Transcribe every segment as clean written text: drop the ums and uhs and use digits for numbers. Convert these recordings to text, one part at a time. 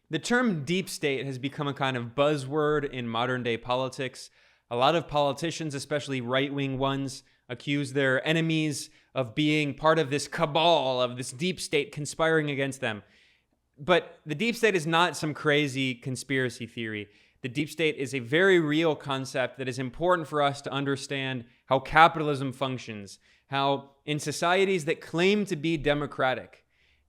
The term deep state has become a kind of buzzword in modern day politics. A lot of politicians, especially right wing ones, accuse their enemies of being part of this cabal, of this deep state conspiring against them. But the deep state is not some crazy conspiracy theory. The deep state is a very real concept that is important for us to understand how capitalism functions, how in societies that claim to be democratic,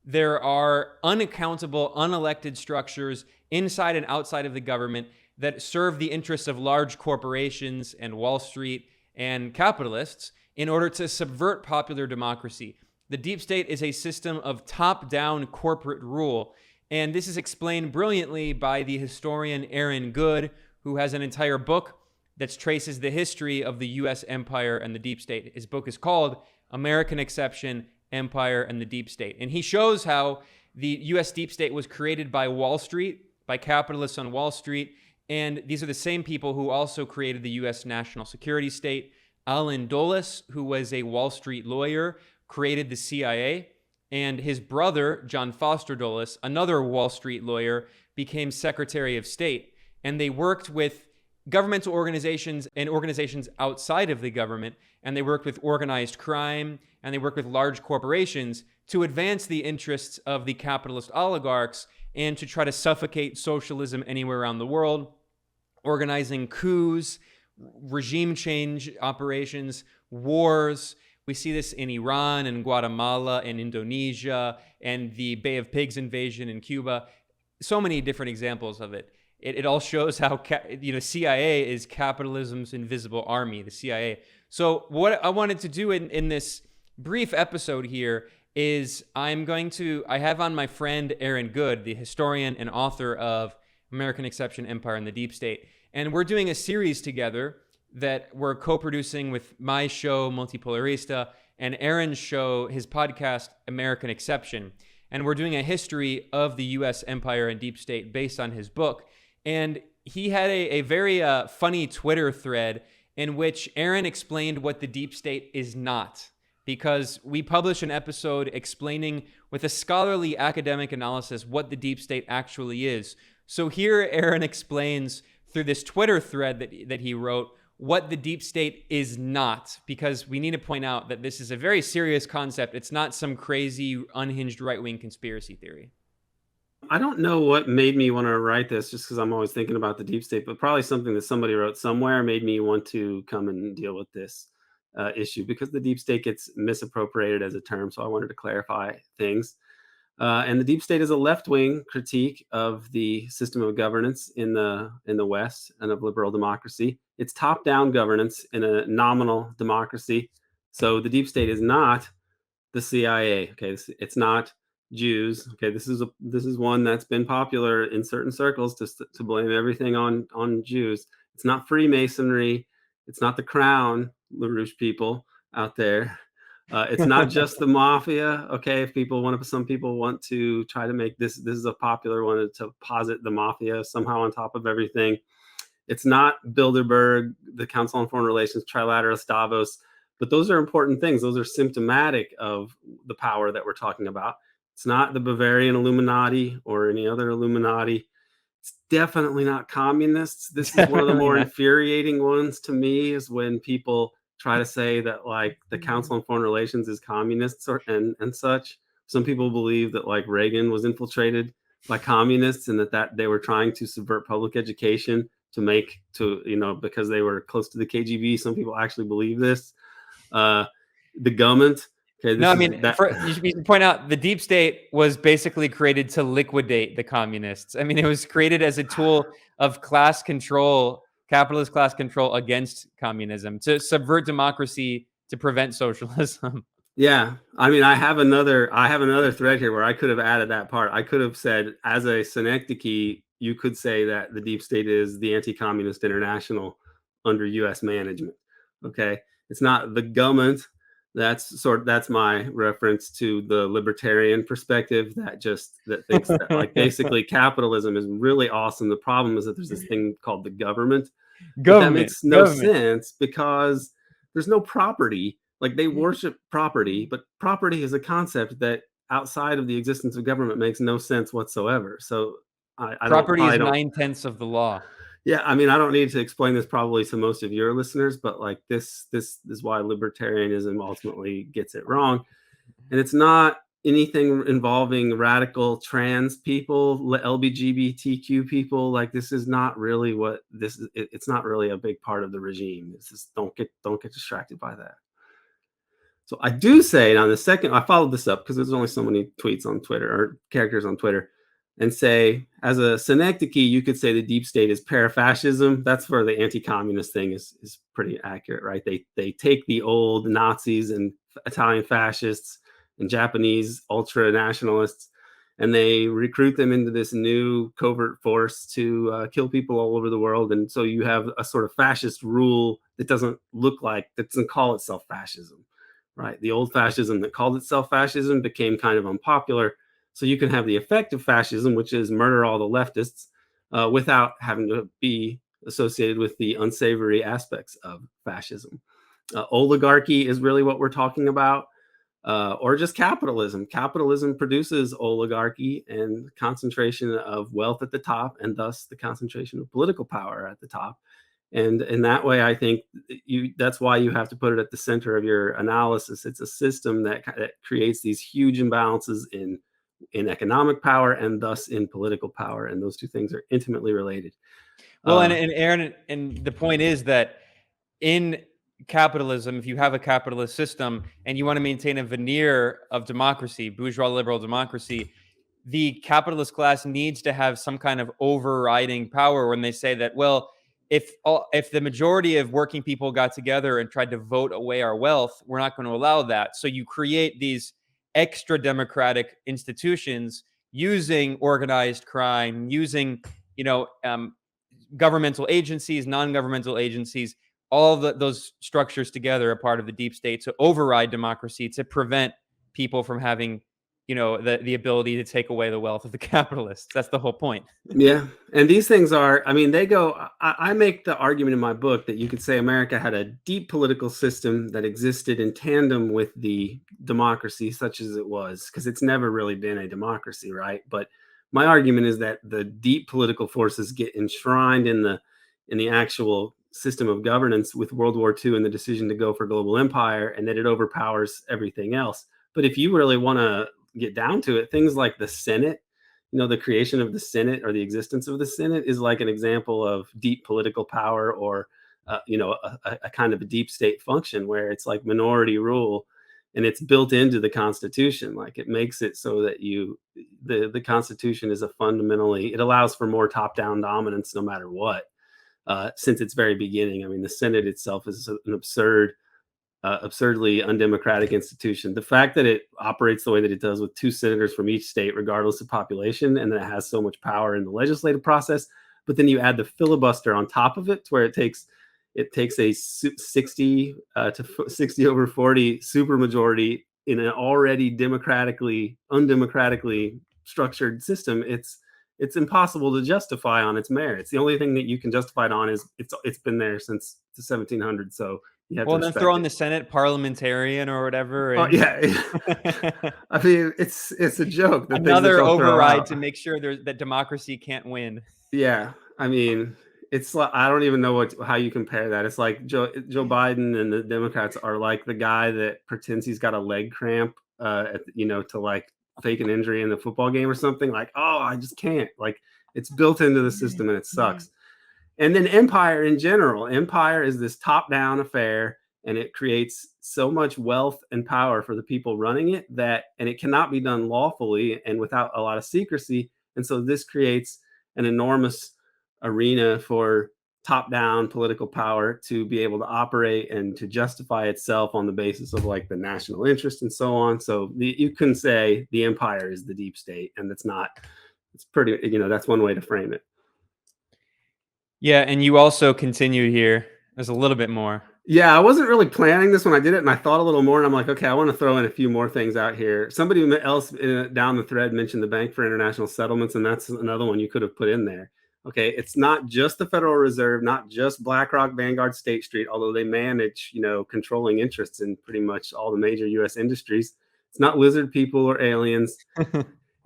there are unaccountable, unelected structures inside and outside of the government that serve the interests of large corporations and Wall Street and capitalists in order to subvert popular democracy. The deep state is a system of top-down corporate rule, and this is explained brilliantly by the historian Aaron Good, who has an entire book that traces the history of the U.S. empire and the deep state. His book is called American Exception, Empire, and the Deep State. And he shows how the U.S. deep state was created by Wall Street, by capitalists on Wall Street, and these are the same people who also created the U.S. national security state. Allen Dulles, who was a Wall Street lawyer, created the CIA, and his brother, John Foster Dulles, another Wall Street lawyer, became Secretary of State. And they worked with governmental organizations and organizations outside of the government, and they worked with organized crime, and they worked with large corporations to advance the interests of the capitalist oligarchs and to try to suffocate socialism anywhere around the world, organizing coups, regime change operations, wars. We see this in Iran and Guatemala and Indonesia and the Bay of Pigs invasion in Cuba. So many different examples of it. It all shows how CIA is capitalism's invisible army, the CIA. So what I wanted to do in this brief episode here is I have on my friend Aaron Good, the historian and author of American Exception, Empire, and the Deep State. And we're doing a series together that we're co-producing with my show, Multipolarista, and Aaron's show, his podcast, American Exception. And we're doing a history of the U.S. empire and deep state based on his book. And he had a very funny Twitter thread in which Aaron explained what the deep state is not, because we published an episode explaining with a scholarly academic analysis what the deep state actually is. So here Aaron explains through this Twitter thread that he wrote what the deep state is not, because we need to point out that this is a very serious concept. It's not some crazy, unhinged right-wing conspiracy theory. I don't know what made me want to write this, just because I'm always thinking about the deep state, but probably something that somebody wrote somewhere made me want to come and deal with this issue, because the deep state gets misappropriated as a term. So I wanted to clarify things. And the deep state is a left-wing critique of the system of governance in the West and of liberal democracy. It's top-down governance in a nominal democracy. So the deep state is not the CIA. Okay, it's not Jews. Okay, this is one that's been popular in certain circles to blame everything on Jews. It's not Freemasonry. It's not the Crown, LaRouche people out there. It's not just the mafia. Okay, if some people want to try to make this is a popular one to posit the mafia somehow on top of everything. It's not Bilderberg, the Council on Foreign Relations, Trilateral Davos, but those are important things. Those are symptomatic of the power that we're talking about. It's not the Bavarian Illuminati or any other Illuminati. It's definitely not communists. This is one of the more infuriating ones to me, is when people try to say that like the Council on Foreign Relations is communists and such. Some people believe that like Reagan was infiltrated by communists and that they were trying to subvert public education because they were close to the KGB. Some people actually believe this. The government. Okay, you should point out the deep state was basically created to liquidate the communists. I mean, it was created as a tool of class control, capitalist class control against communism, to subvert democracy, to prevent socialism. Yeah, I mean, I have another thread here where I could have added that part. I could have said, as a synecdoche, you could say that the deep state is the anti-communist international under U.S. management. Okay, it's not the government. That's my reference to the libertarian perspective that thinks that like basically capitalism is really awesome. The problem is that there's this thing called the government. That makes no sense, because there's no property. Like, they worship property, but property is a concept that outside of the existence of government makes no sense whatsoever. So I don't Property is probably don't. 9/10 of the law. Yeah, I mean, I don't need to explain this probably to most of your listeners, but like this is why libertarianism ultimately gets it wrong. And it's not anything involving radical trans people, LGBTQ people. Like this is not really what this is. It's not really a big part of the regime. It's just don't get distracted by that. So I do say it on the second, I followed this up because there's only so many tweets on Twitter or characters on Twitter, and say, as a synecdoche, you could say the deep state is parafascism. That's where the anti-communist thing is pretty accurate, right? They take the old Nazis and Italian fascists and Japanese ultra nationalists, and they recruit them into this new covert force to kill people all over the world. And so you have a sort of fascist rule that doesn't call itself fascism, right? The old fascism that called itself fascism became kind of unpopular. So you can have the effective fascism, which is murder all the leftists without having to be associated with the unsavory aspects of fascism. Oligarchy is really what we're talking about, or just capitalism. Capitalism produces oligarchy and concentration of wealth at the top, and thus the concentration of political power at the top. And in that way, I think that's why you have to put it at the center of your analysis. It's a system that creates these huge imbalances in economic power and thus in political power, and those two things are intimately related. Well, and Aaron, and the point is that in capitalism, if you have a capitalist system and you want to maintain a veneer of democracy, bourgeois liberal democracy, the capitalist class needs to have some kind of overriding power when they say that, well, if the majority of working people got together and tried to vote away our wealth, we're not going to allow that. So you create these extra democratic institutions using organized crime, using, you know, governmental agencies, non-governmental agencies, all those structures together are part of the deep state to override democracy, to prevent people from having, you know, the ability to take away the wealth of the capitalists. That's the whole point. Yeah, and these things are, I mean, they go, I make the argument in my book that you could say America had a deep political system that existed in tandem with the democracy such as it was, because it's never really been a democracy, right? But my argument is that the deep political forces get enshrined in the actual system of governance with World War II and the decision to go for global empire, and that it overpowers everything else. But if you really want to get down to it, things like the Senate, you know, the creation of the Senate or the existence of the Senate is like an example of deep political power, or you know, a kind of a deep state function where it's like minority rule, and it's built into the Constitution. Like it makes it so that the Constitution is a fundamentally, it allows for more top down dominance no matter what. Since its very beginning, I mean, the Senate itself is an absurdly undemocratic institution. The fact that it operates the way that it does with two senators from each state, regardless of population, and that it has so much power in the legislative process, but then you add the filibuster on top of it, to where it takes a 60 to 60 over 40 supermajority in an already undemocratically structured system. It's impossible to justify on its merits. The only thing that you can justify it on is it's been there since the 1700s. So you have to Well, then throw respect in it. the Senate parliamentarian or whatever, Oh and yeah, I mean it's a joke, the things that another they'll throw override out. to make sure that democracy can't win. Yeah, I mean it's like, I don't even know how you compare that. It's like Joe Biden and the Democrats are like the guy that pretends he's got a leg cramp, you know, to like fake an injury in the football game or something. Like, oh, I just can't. Like it's built into the system and it sucks. And then empire in general, empire is this top down affair, and it creates so much wealth and power for the people running it, and it cannot be done lawfully and without a lot of secrecy. And so this creates an enormous arena for top down political power to be able to operate and to justify itself on the basis of like the national interest and so on. So you can say the empire is the deep state, and that's not, it's pretty, you know, that's one way to frame it. Yeah, and you also continue here. There's a little bit more. Yeah, I wasn't really planning this when I did it, and I thought a little more, and I'm like, okay, I want to throw in a few more things out here. Somebody else down the thread mentioned the Bank for International Settlements, and that's another one you could have put in there. Okay, it's not just the Federal Reserve, not just BlackRock, Vanguard, State Street, although they manage, you know, controlling interests in pretty much all the major U.S. industries. It's not lizard people or aliens.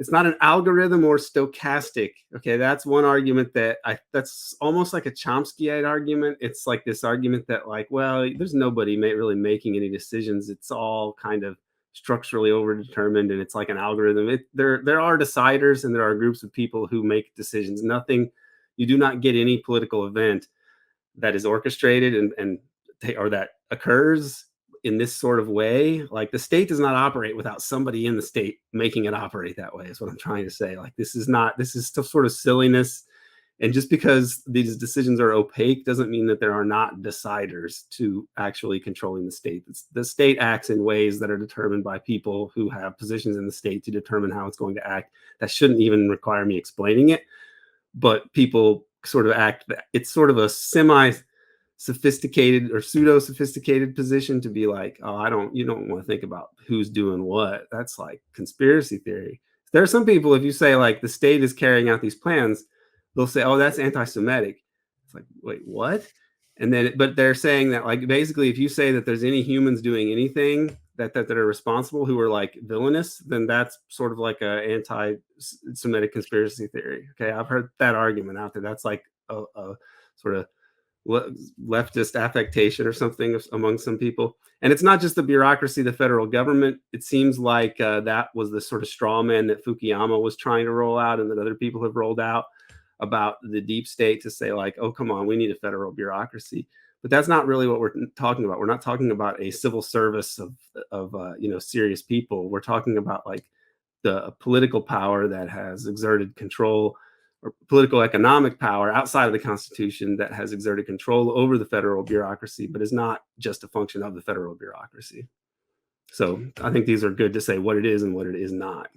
it's not an algorithm or stochastic. Okay, that's one argument that's almost like a Chomskyite argument. It's like this argument that like, well, there's nobody really making any decisions. It's all kind of structurally overdetermined, and it's like an algorithm. There are deciders and there are groups of people who make decisions. Nothing, you do not get any political event that is orchestrated or that occurs in this sort of way. Like the state does not operate without somebody in the state making it operate that way, is what I'm trying to say. Like this is still sort of silliness. And just because these decisions are opaque doesn't mean that there are not deciders to actually controlling the state. The state acts in ways that are determined by people who have positions in the state to determine how it's going to act. That shouldn't even require me explaining it, but people sort of act. It's sort of a semi sophisticated or pseudo sophisticated position to be like, oh, you don't want to think about who's doing what. That's like conspiracy theory. There are some people, if you say like the state is carrying out these plans, they'll say, oh, that's anti-Semitic. It's like, wait, what? And then, but they're saying that like basically, if you say that there's any humans doing anything that are responsible who are like villainous, then that's sort of like a anti-Semitic conspiracy theory. Okay, I've heard that argument out there. That's like a sort of leftist affectation or something among some people. And it's not just the bureaucracy, the federal government. It seems like that was the sort of straw man that Fukuyama was trying to roll out and that other people have rolled out about the deep state, to say like, oh, come on, we need a federal bureaucracy. But that's not really what we're talking about. We're not talking about a civil service of serious people. We're talking about like the political power that has exerted control, or political economic power outside of the Constitution that has exerted control over the federal bureaucracy, but is not just a function of the federal bureaucracy. So I think these are good to say what it is and what it is not.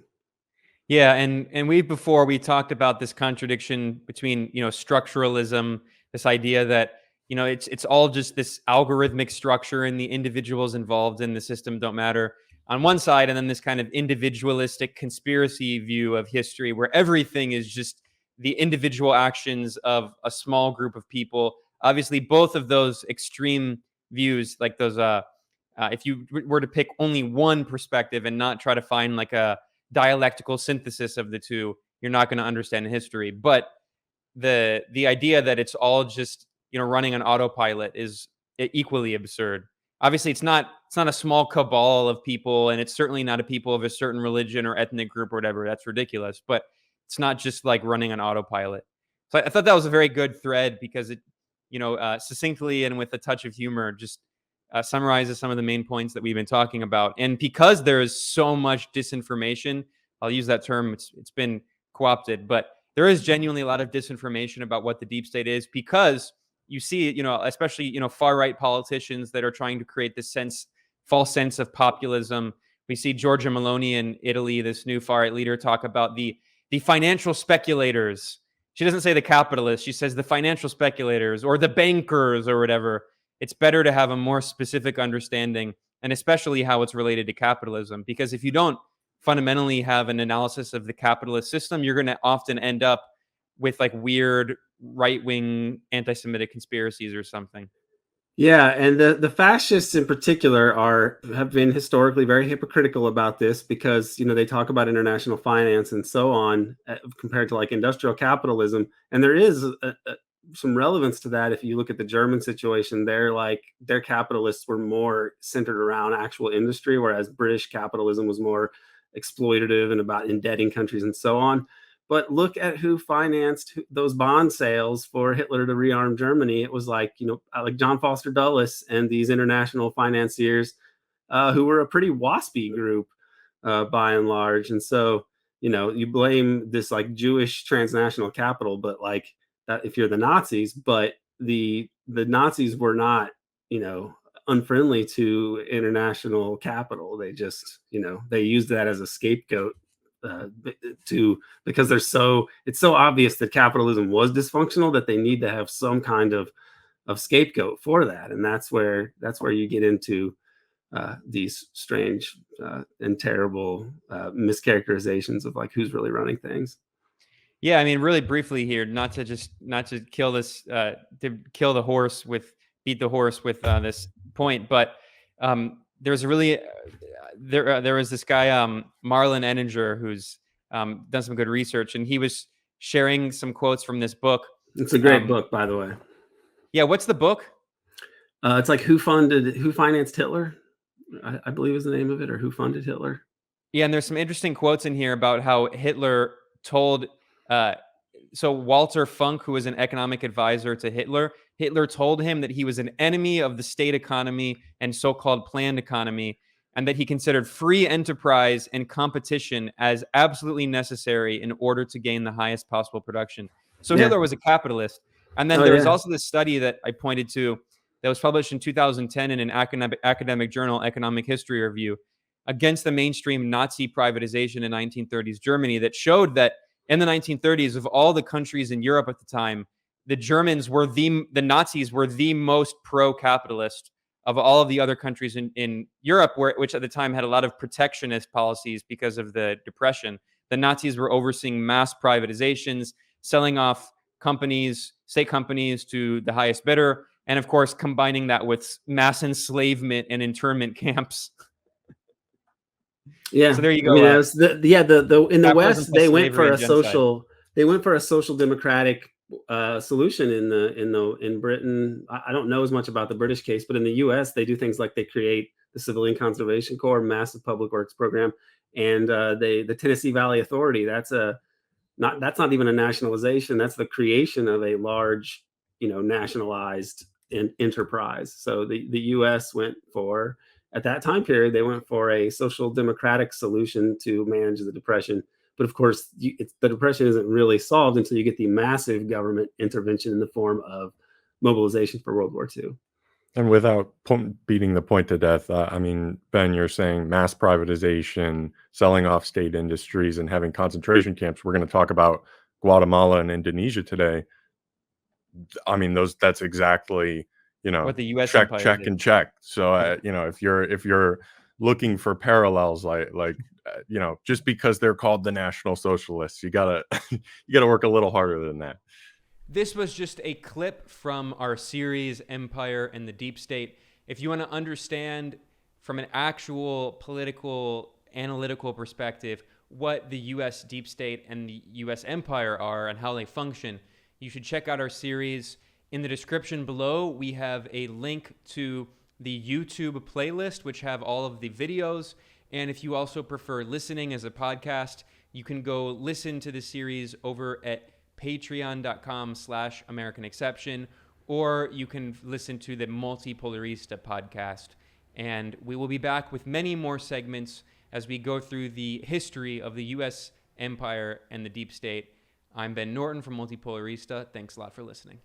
Yeah, and we talked about this contradiction between, structuralism, this idea that, it's all just this algorithmic structure and the individuals involved in the system don't matter on one side, and then this kind of individualistic conspiracy view of history where everything is just the individual actions of a small group of people. Obviously, both of those extreme views, like those if you were to pick only one perspective and not try to find like a dialectical synthesis of the two, you're not going to understand history. But the idea that it's all just running on autopilot is equally absurd. Obviously, it's not a small cabal of people, and it's certainly not a people of a certain religion or ethnic group or whatever. That's ridiculous. But it's not just like running on autopilot. So I thought that was a very good thread because it, succinctly and with a touch of humor, just summarizes some of the main points that we've been talking about. And because there is so much disinformation, I'll use that term. It's been co-opted, but there is genuinely a lot of disinformation about what the deep state is, because you see, especially, far right politicians that are trying to create this false sense of populism. We see Giorgia Meloni in Italy, this new far right leader, talk about the financial speculators. She doesn't say the capitalists. She says the financial speculators or the bankers or whatever. It's better to have a more specific understanding, and especially how it's related to capitalism. Because if you don't fundamentally have an analysis of the capitalist system, you're going to often end up with like weird right-wing anti-Semitic conspiracies or something. Yeah, and the fascists in particular have been historically very hypocritical about this, because they talk about international finance and so on compared to like industrial capitalism, and there is some relevance to that. If you look at the German situation, their capitalists were more centered around actual industry, whereas British capitalism was more exploitative and about indebting countries and so on. But look at who financed those bond sales for Hitler to rearm Germany. It was like John Foster Dulles and these international financiers who were a pretty waspy group by and large. And so, you blame this like Jewish transnational capital, but like that if you're the Nazis, but the Nazis were not, unfriendly to international capital. They just, they used that as a scapegoat uh, because it's so obvious that capitalism was dysfunctional that they need to have some kind of scapegoat for that. And that's where you get into these strange and terrible mischaracterizations of like who's really running things. Yeah, I mean, really briefly here, not to kill to kill the horse with beat the horse with this point, but there's really there was this guy Marlon Enninger who's done some good research, and he was sharing some quotes from this book. It's a great book, by the way. Yeah, what's the book? It's like Who Financed Hitler? I believe is the name of it, or Who Funded Hitler? Yeah, and there's some interesting quotes in here about how Hitler told. So Walter Funk, who was an economic advisor to Hitler, Hitler told him that he was an enemy of the state economy and so-called planned economy, and that he considered free enterprise and competition as absolutely necessary in order to gain the highest possible production. So Yeah. Hitler was a capitalist. And then Oh, there was yeah. also this study that I pointed to that was published in 2010 in an academic journal, Economic History Review, against the mainstream Nazi privatization in 1930s Germany, that showed that in the 1930s, of all the countries in Europe at the time, the Nazis were the most pro-capitalist of all of the other countries in Europe, which at the time had a lot of protectionist policies because of the Depression. The Nazis were overseeing mass privatizations, selling off state companies to the highest bidder, and of course, combining that with mass enslavement and internment camps. Yeah, So there you I mean, go. it was the in the Capitalism West, plus slavery and genocide. they went for a social democratic solution in Britain. I don't know as much about the British case, but in the U.S., they do things like they create the Civilian Conservation Corps, massive public works program, and the Tennessee Valley Authority. That's not even a nationalization. That's the creation of a large, nationalized enterprise. So the U.S. at that time period, they went for a social democratic solution to manage the Depression. But of course, the Depression isn't really solved until you get the massive government intervention in the form of mobilization for World War II. And without beating the point to death, I mean, Ben, you're saying mass privatization, selling off state industries, and having concentration camps. We're going to talk about Guatemala and Indonesia today. I mean, that's exactly, What the U.S. check, empire check, did. and check. So, if you're looking for parallels, just because they're called the National Socialists, you gotta work a little harder than that. This was just a clip from our series, Empire and the Deep State. If you want to understand from an actual political, analytical perspective what the U.S. deep state and the U.S. empire are and how they function, you should check out our series. In the description below, we have a link to the YouTube playlist, which have all of the videos. And if you also prefer listening as a podcast, you can go listen to the series over at patreon.com/American Exception, or you can listen to the Multipolarista podcast. And we will be back with many more segments as we go through the history of the U.S. empire and the deep state. I'm Ben Norton from Multipolarista. Thanks a lot for listening.